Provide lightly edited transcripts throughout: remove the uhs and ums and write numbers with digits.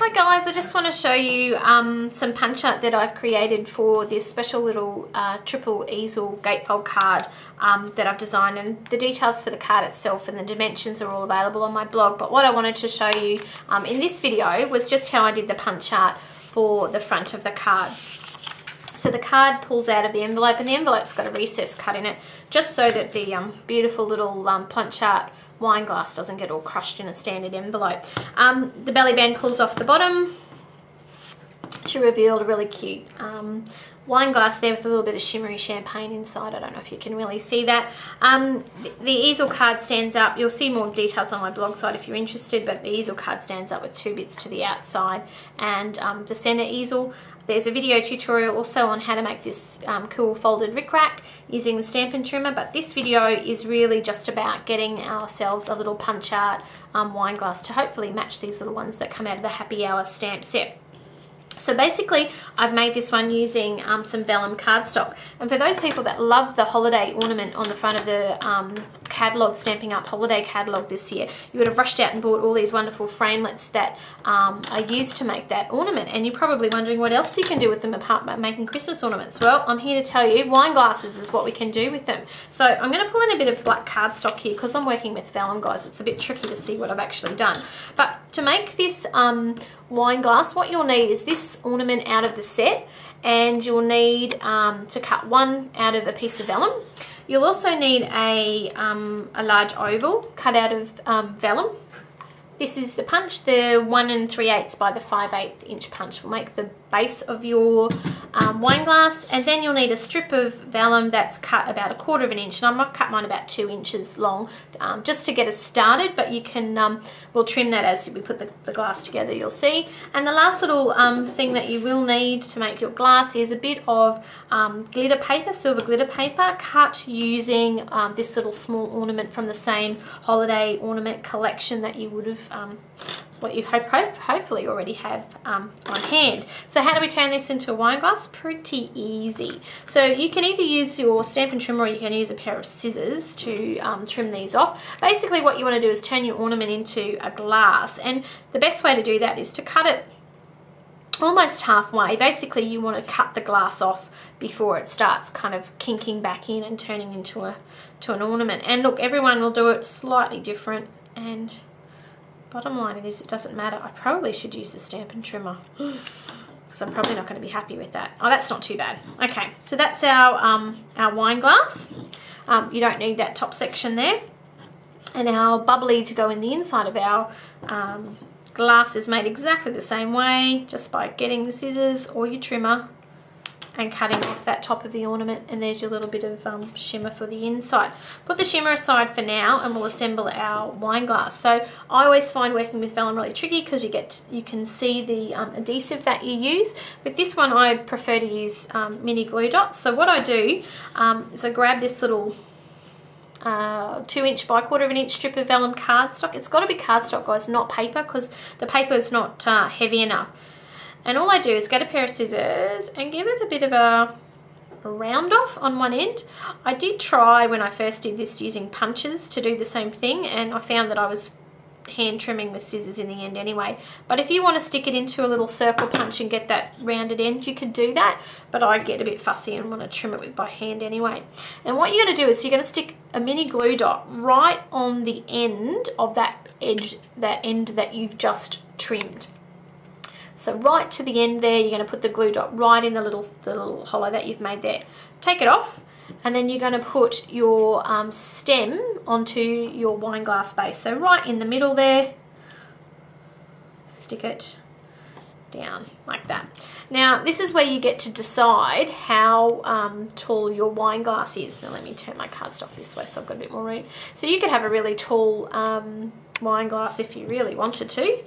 Hi guys, I just want to show you some punch art that I've created for this special little triple easel gatefold card that I've designed, and the details for the card itself and the dimensions are all available on my blog. But what I wanted to show you in this video was just how I did the punch art for the front of the card. So the card pulls out of the envelope, and the envelope's got a recess cut in it just so that the beautiful little punch art wine glass doesn't get all crushed in a standard envelope. The belly band pulls off the bottom to reveal a really cute wine glass there with a little bit of shimmery champagne inside. I don't know if you can really see that. The easel card stands up. You'll see more details on my blog site if you're interested, but the easel card stands up with two bits to the outside and the center easel. There's a video tutorial also on how to make this cool folded rickrack using the Stampin' trimmer, but this video is really just about getting ourselves a little punch art wine glass to hopefully match these little ones that come out of the Happy Hour stamp set. So basically, I've made this one using some vellum cardstock. And for those people that love the holiday ornament on the front of the catalogue, Stampin' Up holiday catalogue this year, you would have rushed out and bought all these wonderful framelits that are used to make that ornament. And you're probably wondering what else you can do with them apart from making Christmas ornaments. Well, I'm here to tell you, wine glasses is what we can do with them. So I'm going to pull in a bit of black cardstock here because I'm working with vellum, guys. It's a bit tricky to see what I've actually done. But to make this wine glass, what you'll need is this ornament out of the set, and you'll need to cut one out of a piece of vellum. You'll also need a large oval cut out of vellum. This is the punch. The 1 3/8 by the 5/8 inch punch will make the base of your wine glass, and then you'll need a strip of vellum that's cut about 1/4 inch, and I've cut mine about 2 inches long just to get us started, but you can we'll trim that as we put the glass together, you'll see. And the last little thing that you will need to make your glass is a bit of glitter paper, silver glitter paper, cut using this little small ornament from the same holiday ornament collection that you would have what you hopefully already have on hand. So how do we turn this into a wine glass? Pretty easy. So you can either use your Stampin' trimmer or you can use a pair of scissors to trim these off. Basically what you want to do is turn your ornament into a glass, and the best way to do that is to cut it almost halfway. Basically you want to cut the glass off before it starts kind of kinking back in and turning into an ornament. And look, everyone will do it slightly different, and bottom line it doesn't matter. I probably should use the Stampin' trimmer because I'm probably not going to be happy with that. Oh, that's not too bad. Okay, so that's our wine glass. You don't need that top section there. And our bubbly to go in the inside of our glass is made exactly the same way, just by getting the scissors or your trimmer and cutting off that top of the ornament, and there's your little bit of shimmer for the inside. Put the shimmer aside for now and we'll assemble our wine glass. So I always find working with vellum really tricky because you can see the adhesive that you use. With this one I prefer to use mini glue dots. So what I do is I grab this little 2 inch by 1/4 inch strip of vellum cardstock. It's got to be cardstock, guys, not paper, because the paper is not heavy enough. And all I do is get a pair of scissors and give it a bit of a round off on one end. I did try when I first did this using punches to do the same thing, and I found that I was hand trimming with scissors in the end anyway. But if you want to stick it into a little circle punch and get that rounded end, you could do that, but I get a bit fussy and want to trim it by hand anyway. And what you're going to do is you're going to stick a mini glue dot right on the end of that edge, that end that you've just trimmed. So right to the end there, you're going to put the glue dot right in the little hollow that you've made there. Take it off, and then you're going to put your stem onto your wine glass base. So right in the middle there, stick it down like that. Now this is where you get to decide how tall your wine glass is. Now let me turn my cardstock this way so I've got a bit more room. So you could have a really tall wine glass if you really wanted to.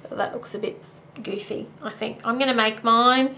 But that looks a bit goofy, I think. I'm going to make mine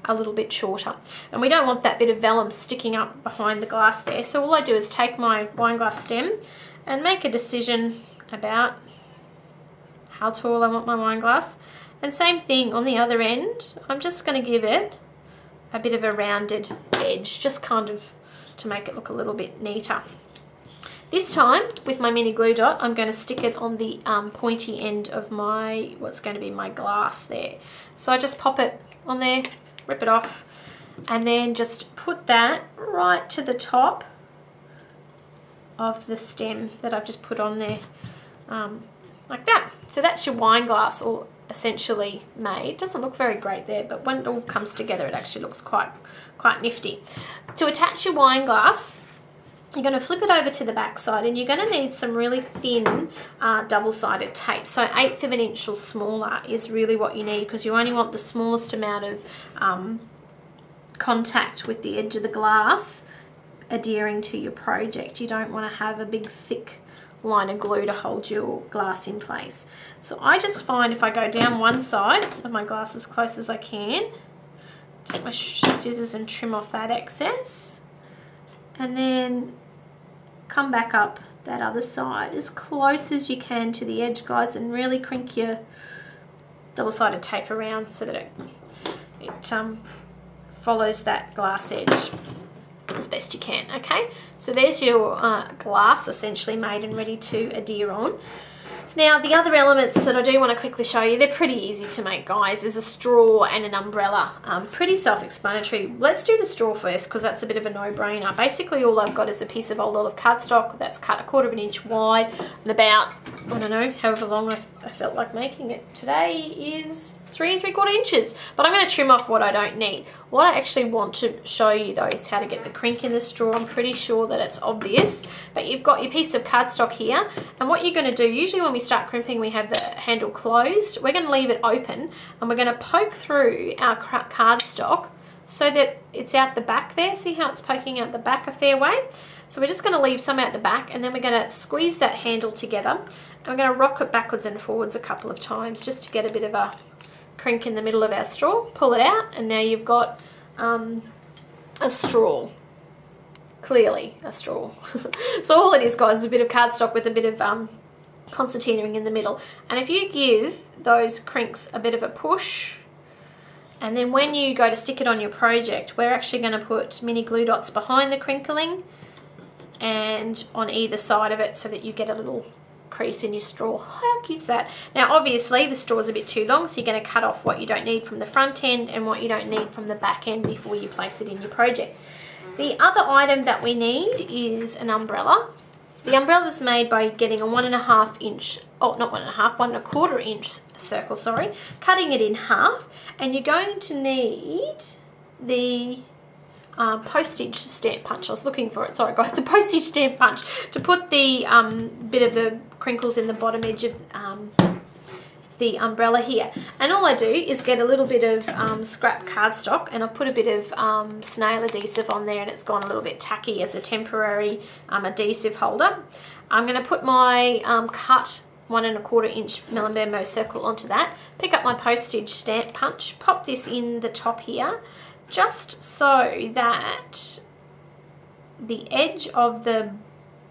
a little bit shorter, and we don't want that bit of vellum sticking up behind the glass there. So all I do is take my wine glass stem and make a decision about how tall I want my wine glass, and same thing on the other end. I'm just going to give it a bit of a rounded edge, just kind of to make it look a little bit neater. This time, with my mini glue dot, I'm going to stick it on the pointy end of my, what's going to be my glass there. So I just pop it on there, rip it off, and then just put that right to the top of the stem that I've just put on there, like that. So that's your wine glass all essentially made. It doesn't look very great there, but when it all comes together, it actually looks quite nifty. To attach your wine glass, you're going to flip it over to the back side, and you're going to need some really thin double-sided tape. So 1/8 of an inch or smaller is really what you need, because you only want the smallest amount of contact with the edge of the glass adhering to your project. You don't want to have a big thick line of glue to hold your glass in place. So I just find if I go down one side of my glass as close as I can, take my scissors and trim off that excess, and then come back up that other side as close as you can to the edge, guys, and really crank your double-sided tape around so that it follows that glass edge as best you can. Okay, so there's your glass essentially made and ready to adhere on. Now the other elements that I do want to quickly show you, they're pretty easy to make, guys. There's a straw and an umbrella. Pretty self-explanatory. Let's do the straw first, because that's a bit of a no-brainer. Basically all I've got is a piece of old olive cardstock that's cut 1/4 of an inch wide and about, I don't know, however long I felt like making it. Today is 3 3/4 inches, but I'm going to trim off what I don't need. What I actually want to show you though is how to get the crink in the straw. I'm pretty sure that it's obvious, but you've got your piece of cardstock here, and what you're going to do, usually when we start crimping we have the handle closed. We're going to leave it open, and we're going to poke through our cardstock so that it's out the back there. See how it's poking out the back a fair way? So we're just going to leave some out the back, and then we're going to squeeze that handle together, and we're going to rock it backwards and forwards a couple of times just to get a bit of a crink in the middle of our straw. Pull it out, and now you've got a straw. Clearly a straw. So all it is, guys, is a bit of cardstock with a bit of concertina in the middle. And if you give those crinks a bit of a push, and then when you go to stick it on your project, we're actually going to put mini glue dots behind the crinkling and on either side of it so that you get a little crease in your straw. How cute is that? Now obviously the straw is a bit too long, so you're going to cut off what you don't need from the front end and what you don't need from the back end before you place it in your project. The other item that we need is an umbrella. So the umbrella is made by getting a 1.5 inch, oh not 1.5, 1.25 inch circle, sorry, cutting it in half, and you're going to need the postage stamp punch. I was looking for it, sorry guys, the postage stamp punch to put the bit of the crinkles in the bottom edge of the umbrella here. And all I do is get a little bit of scrap cardstock, and I put a bit of snail adhesive on there, and it's gone a little bit tacky as a temporary adhesive holder. I'm going to put my cut 1.25 inch Melambermo circle onto that, pick up my postage stamp punch, pop this in the top here, just so that the edge of the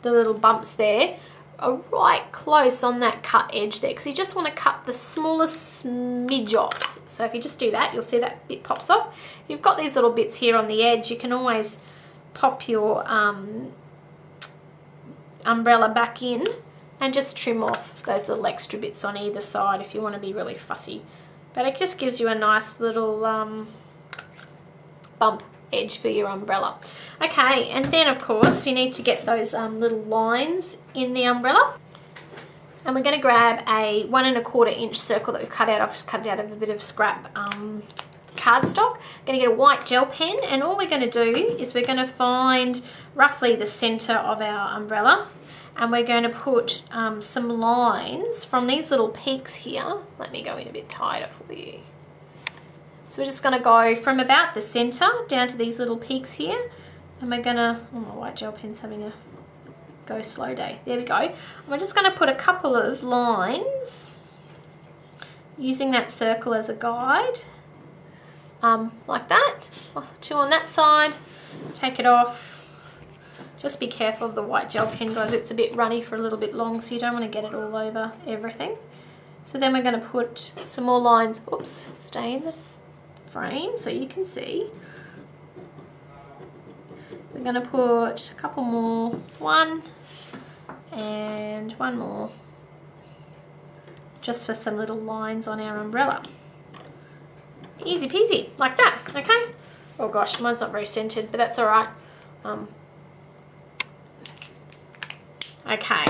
little bumps there are right close on that cut edge there, because you just want to cut the smallest smidge off. So if you just do that, you'll see that bit pops off. You've got these little bits here on the edge. You can always pop your umbrella back in and just trim off those little extra bits on either side if you want to be really fussy. But it just gives you a nice little bump edge for your umbrella. Okay, and then of course you need to get those little lines in the umbrella, and we're going to grab a 1.25 inch circle that we've cut out. I've just cut it out of a bit of scrap cardstock. Going to get a white gel pen, and all we're going to do is we're going to find roughly the center of our umbrella, and we're going to put some lines from these little peaks here. Let me go in a bit tighter for you. So we're just going to go from about the center down to these little peaks here, and we're going to, oh, my white gel pen's having a go slow day. There we go. And we're just going to put a couple of lines using that circle as a guide, like that. 2 on that side. Take it off. Just be careful of the white gel pen, guys. It's a bit runny for a little bit long, so you don't want to get it all over everything. So then we're going to put some more lines. Oops, stay in the frame so you can see. We're going to put a couple more. 1, and one more just for some little lines on our umbrella. Easy peasy, like that, okay? Oh gosh, mine's not very centered, but that's all right. Okay,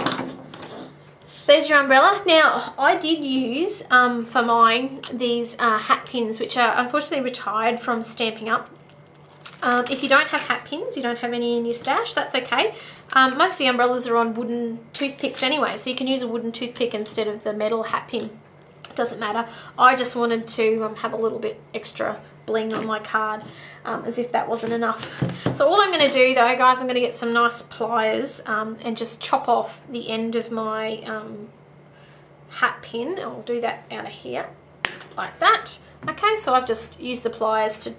there's your umbrella. Now, I did use, for mine, these hat pins, which are unfortunately retired from Stampin' Up. If you don't have hat pins, you don't have any in your stash, that's okay. Most of the umbrellas are on wooden toothpicks anyway, so you can use a wooden toothpick instead of the metal hat pin. It doesn't matter. I just wanted to have a little bit extra bling on my card, as if that wasn't enough. So all I'm going to do though, guys, I'm going to get some nice pliers and just chop off the end of my hat pin. I'll do that out of here, like that. Okay, so I've just used the pliers to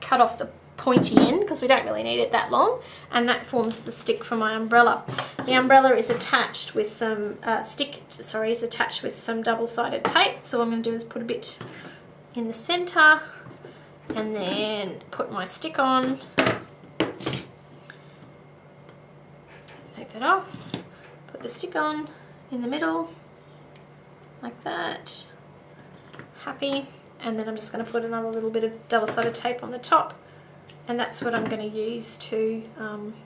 cut off the pointy end because we don't really need it that long, and that forms the stick for my umbrella. The umbrella is attached with some is attached with some double-sided tape. So what I'm going to do is put a bit in the center and then put my stick on. Take that off, put the stick on in the middle like that. Happy. And then I'm just going to put another little bit of double-sided tape on the top, and that's what I'm going to use to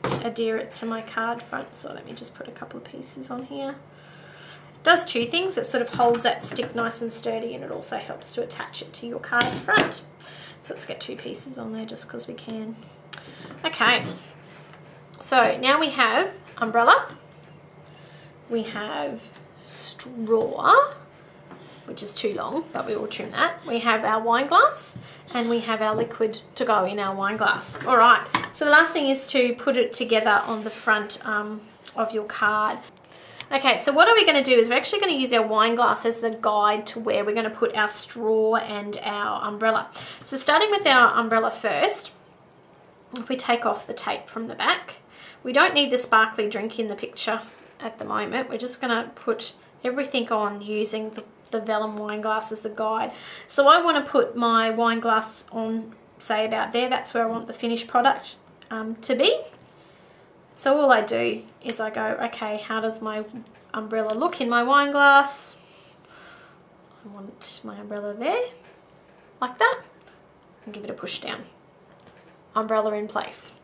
adhere it to my card front. So let me just put a couple of pieces on here. It does two things. It sort of holds that stick nice and sturdy, and it also helps to attach it to your card front. So let's get two pieces on there just because we can. Okay, so now we have umbrella, we have straw, which is too long, but we will trim that. We have our wine glass, and we have our liquid to go in our wine glass. All right, so the last thing is to put it together on the front of your card. Okay, so what are we going to do is we're actually going to use our wine glass as the guide to where we're going to put our straw and our umbrella. So starting with our umbrella first, if we take off the tape from the back, we don't need the sparkly drink in the picture at the moment. We're just going to put everything on using the vellum wine glass as a guide. So I want to put my wine glass on, say about there. That's where I want the finished product to be. So all I do is I go, okay, how does my umbrella look in my wine glass? I want my umbrella there, like that, and give it a push down. Umbrella in place.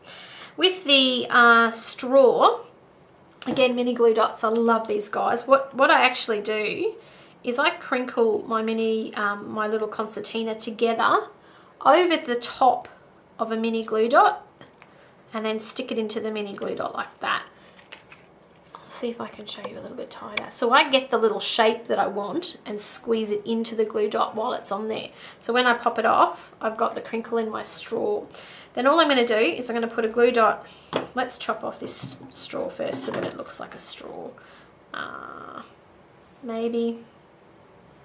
With the straw, again, mini glue dots. I love these guys. What I actually do is I crinkle my my little concertina together over the top of a mini glue dot, and then stick it into the mini glue dot like that. I'll see if I can show you a little bit tighter. So I get the little shape that I want and squeeze it into the glue dot while it's on there. So when I pop it off, I've got the crinkle in my straw. Then all I'm going to do is I'm going to put a glue dot. Let's chop off this straw first so that it looks like a straw. Maybe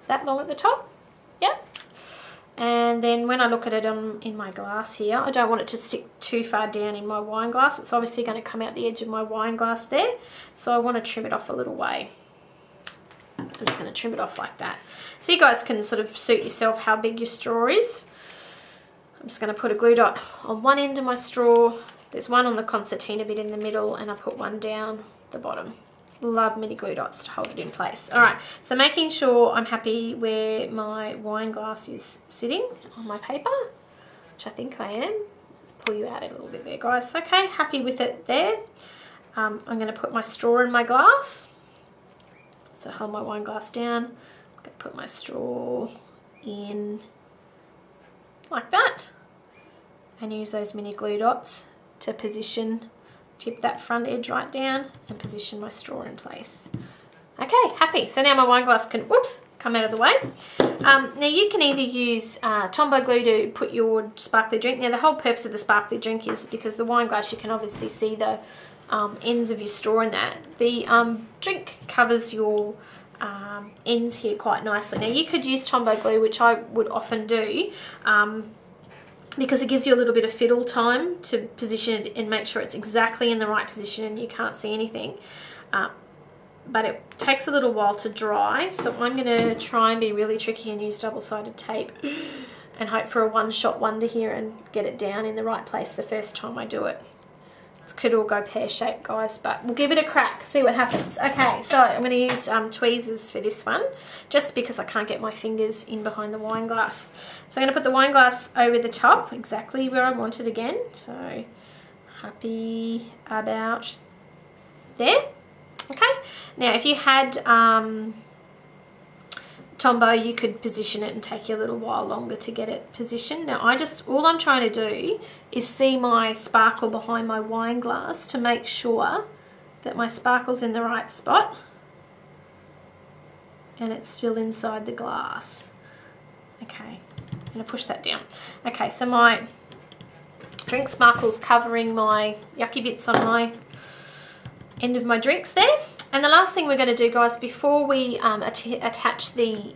that long at the top. Yeah. And then when I look at it in my glass here, I don't want it to stick too far down in my wine glass. It's obviously going to come out the edge of my wine glass there. So I want to trim it off a little way. I'm just going to trim it off like that. So you guys can sort of suit yourself how big your straw is. I'm just going to put a glue dot on one end of my straw. There's one on the concertina bit in the middle, and I put one down the bottom. Love mini glue dots to hold it in place. All right, so making sure I'm happy where my wine glass is sitting on my paper, which I think I am. Let's pull you out a little bit there, guys. Okay, happy with it there. I'm going to put my straw in my glass. So hold my wine glass down. I'm going to put my straw in like that, and use those mini glue dots to position, tip that front edge right down and position my straw in place. Okay, happy. So now my wine glass can, whoops, come out of the way. Now you can either use Tombow glue to put your sparkly drink. Now the whole purpose of the sparkly drink is because the wine glass, you can obviously see the ends of your straw in that. The drink covers your ends here quite nicely. Now you could use Tombow glue, which I would often do, because it gives you a little bit of fiddle time to position it and make sure it's exactly in the right position and you can't see anything. But it takes a little while to dry, so I'm going to try and be really tricky and use double-sided tape and hope for a one-shot wonder here and get it down in the right place the first time I do it. It could all go pear-shaped, guys, but we'll give it a crack, see what happens. Okay, so I'm going to use tweezers for this one, just because I can't get my fingers in behind the wine glass. So I'm going to put the wine glass over the top, exactly where I want it again. So happy about there. Okay, now if you had Tombow, you could position it and take you a little while longer to get it positioned. Now all I'm trying to do is see my sparkle behind my wine glass to make sure that my sparkle's in the right spot and it's still inside the glass. Okay, I'm going to push that down. Okay, so my drink sparkle's covering my yucky bits on my end of my drinks there. And the last thing we're going to do, guys, before we attach the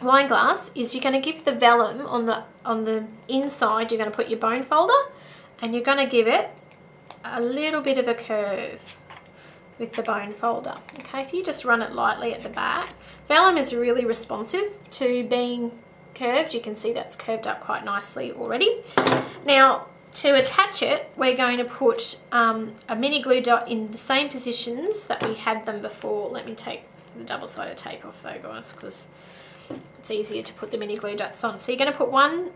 wine glass, is you're going to give the vellum on the inside. You're going to put your bone folder, and you're going to give it a little bit of a curve with the bone folder. Okay, if you just run it lightly at the back, vellum is really responsive to being curved. You can see that's curved up quite nicely already. Now, to attach it, we're going to put a mini glue dot in the same positions that we had them before. Let me take the double-sided tape off though, guys, because it's easier to put the mini glue dots on. So you're going to put one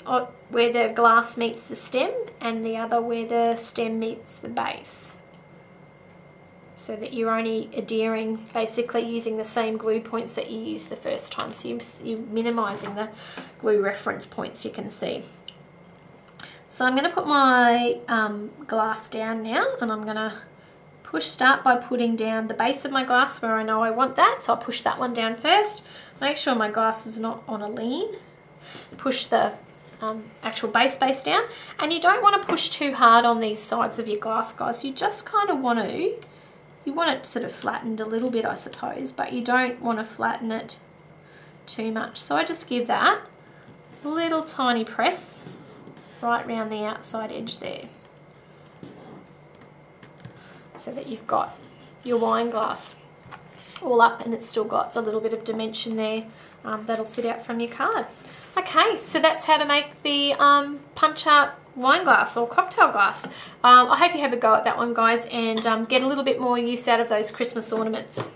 where the glass meets the stem and the other where the stem meets the base, so that you're only adhering, basically using the same glue points that you used the first time. So you're minimising the glue reference points, you can see. So I'm going to put my glass down now, and I'm going to start by putting down the base of my glass where I know I want that. So I'll push that one down first. Make sure my glass is not on a lean. Push the actual base down. And you don't want to push too hard on these sides of your glass, guys. You just kind of want it sort of flattened a little bit, I suppose, but you don't want to flatten it too much. So I just give that a little tiny press right around the outside edge there, so that you've got your wine glass all up and it's still got the little bit of dimension there that'll sit out from your card. Okay, so that's how to make the punch out wine glass or cocktail glass. I hope you have a go at that one, guys, and get a little bit more use out of those Christmas ornaments.